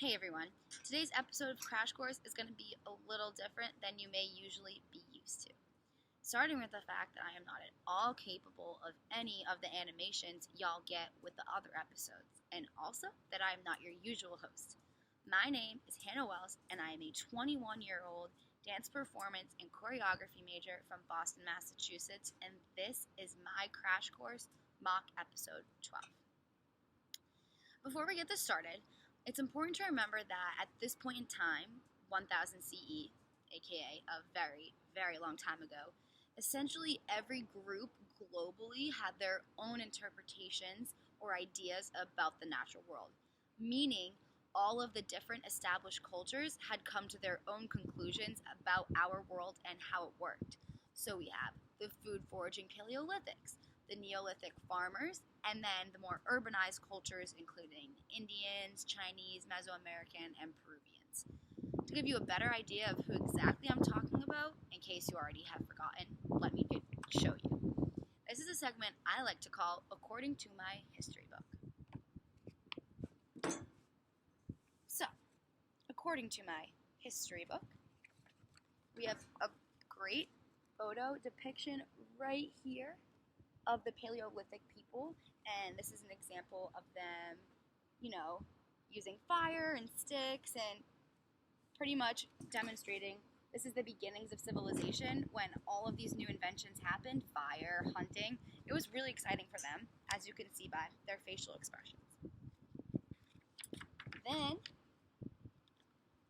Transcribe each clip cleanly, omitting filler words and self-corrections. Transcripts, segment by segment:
Hey everyone, today's episode of Crash Course is going to be a little different than you may usually be used to. Starting with the fact that I am not at all capable of any of the animations y'all get with the other episodes, and also that I am not your usual host. My name is Hannah Wells, and I am a 21-year-old dance performance and choreography major from Boston, Massachusetts, and this is my Crash Course mock episode 12. Before we get this started, it's important to remember that at this point in time, 1000 CE, aka a very, very long time ago, essentially every group globally had their own interpretations or ideas about the natural world, meaning all of the different established cultures had come to their own conclusions about our world and how it worked. So we have the food foraging Paleolithics, the Neolithic farmers, and then the more urbanized cultures including Indians, Chinese, Mesoamerican, and Peruvians. To give you a better idea of who exactly I'm talking about, in case you already have forgotten, let me show you. This is a segment I like to call According to My History Book. So, according to my history book, we have a great photo depiction right here of the Paleolithic people, and this is an example of them, using fire and sticks and pretty much demonstrating this is the beginnings of civilization when all of these new inventions happened, fire, hunting. It was really exciting for them, as you can see by their facial expressions. Then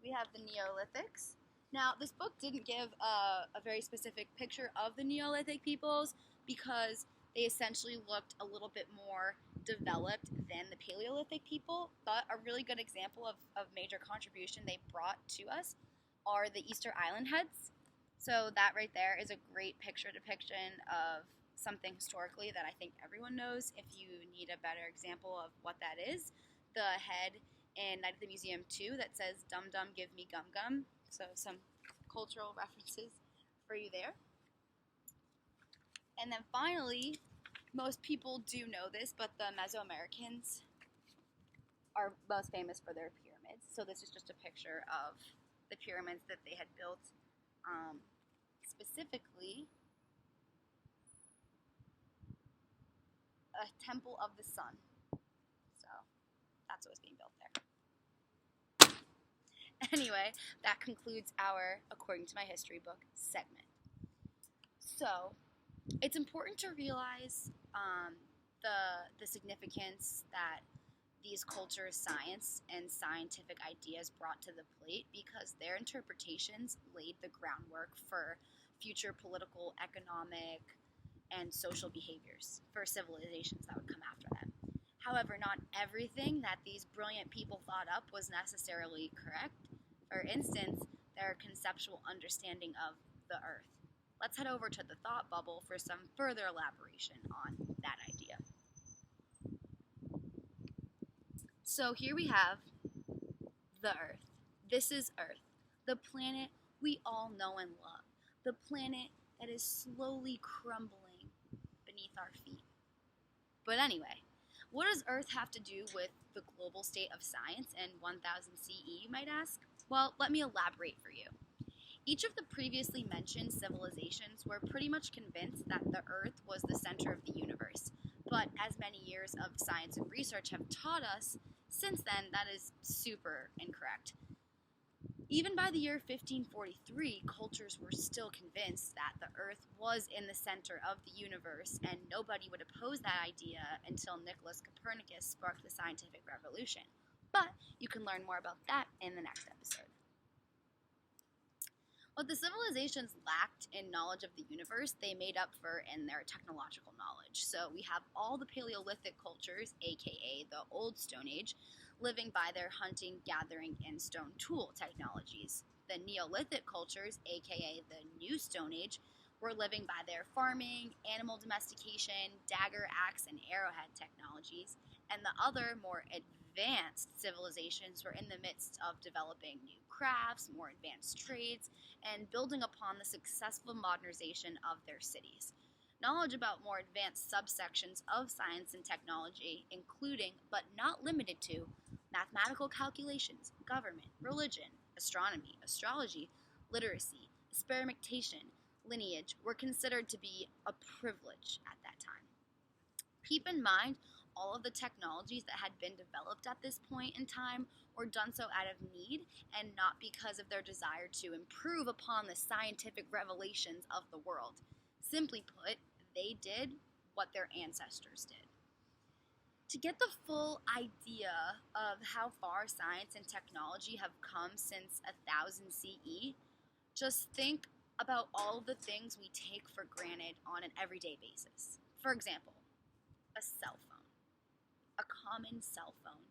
we have the Neolithics. Now, this book didn't give a very specific picture of the Neolithic peoples because they essentially looked a little bit more developed than the Paleolithic people, but a really good example of major contribution they brought to us are the Easter Island heads. So that right there is a great picture depiction of something historically that I think everyone knows. If you need a better example of what that is, the head in Night at the Museum 2 that says, "Dum Dum Give Me Gum Gum." So some cultural references for you there. And then finally, most people do know this, but the Mesoamericans are most famous for their pyramids. So this is just a picture of the pyramids that they had built, specifically a temple of the sun. So that's what was being built there. Anyway, that concludes our According to My History Book segment. So it's important to realize the significance that these cultures' science and scientific ideas brought to the plate because their interpretations laid the groundwork for future political, economic, and social behaviors for civilizations that would come after them. However, not everything that these brilliant people thought up was necessarily correct. For instance, their conceptual understanding of the Earth. Let's head over to the thought bubble for some further elaboration on that idea. So here we have the Earth. This is Earth, the planet we all know and love, the planet that is slowly crumbling beneath our feet. But anyway, what does Earth have to do with the global state of science in 1000 CE, you might ask? Well, let me elaborate for you. Each of the previously mentioned civilizations were pretty much convinced that the Earth was the center of the universe. But as many years of science and research have taught us, since then that is super incorrect. Even by the year 1543, cultures were still convinced that the Earth was in the center of the universe, and nobody would oppose that idea until Nicholas Copernicus sparked the scientific revolution. But you can learn more about that in the next episode. What the civilizations lacked in knowledge of the universe, they made up for in their technological knowledge. So we have all the Paleolithic cultures, aka the Old Stone Age, living by their hunting, gathering, and stone tool technologies. The Neolithic cultures, aka the New Stone Age, were living by their farming, animal domestication, dagger, axe, and arrowhead technologies. And the other, more advanced civilizations were in the midst of developing new crafts, more advanced trades, and building upon the successful modernization of their cities. Knowledge about more advanced subsections of science and technology, including, but not limited to, Mathematical calculations, government, religion, astronomy, astrology, literacy, experimentation, lineage were considered to be a privilege at that time. Keep in mind, all of the technologies that had been developed at this point in time were done so out of need and not because of their desire to improve upon the scientific revelations of the world. Simply put, they did what their ancestors did. To get the full idea of how far science and technology have come since 1000 CE, just think about all of the things we take for granted on an everyday basis. For example, a cell phone, a common cell phone.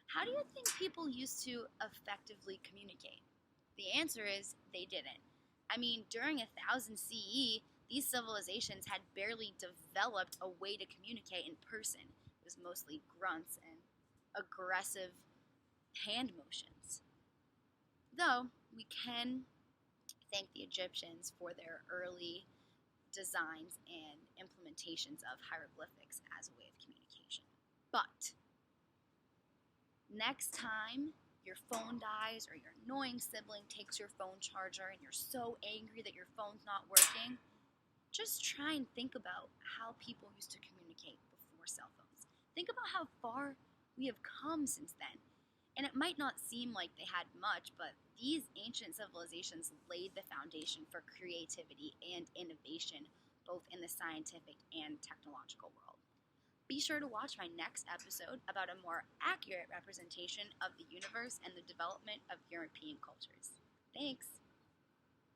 How do you think people used to effectively communicate? The answer is they didn't. I mean, during 1000 CE, these civilizations had barely developed a way to communicate in person. It was mostly grunts and aggressive hand motions. Though, we can thank the Egyptians for their early designs and implementations of hieroglyphics as a way of communication. But next time your phone dies or your annoying sibling takes your phone charger and you're so angry that your phone's not working, just try and think about how people used to communicate before cell phones. Think about how far we have come since then. And it might not seem like they had much, but these ancient civilizations laid the foundation for creativity and innovation, both in the scientific and technological world. Be sure to watch my next episode about a more accurate representation of the universe and the development of European cultures. Thanks!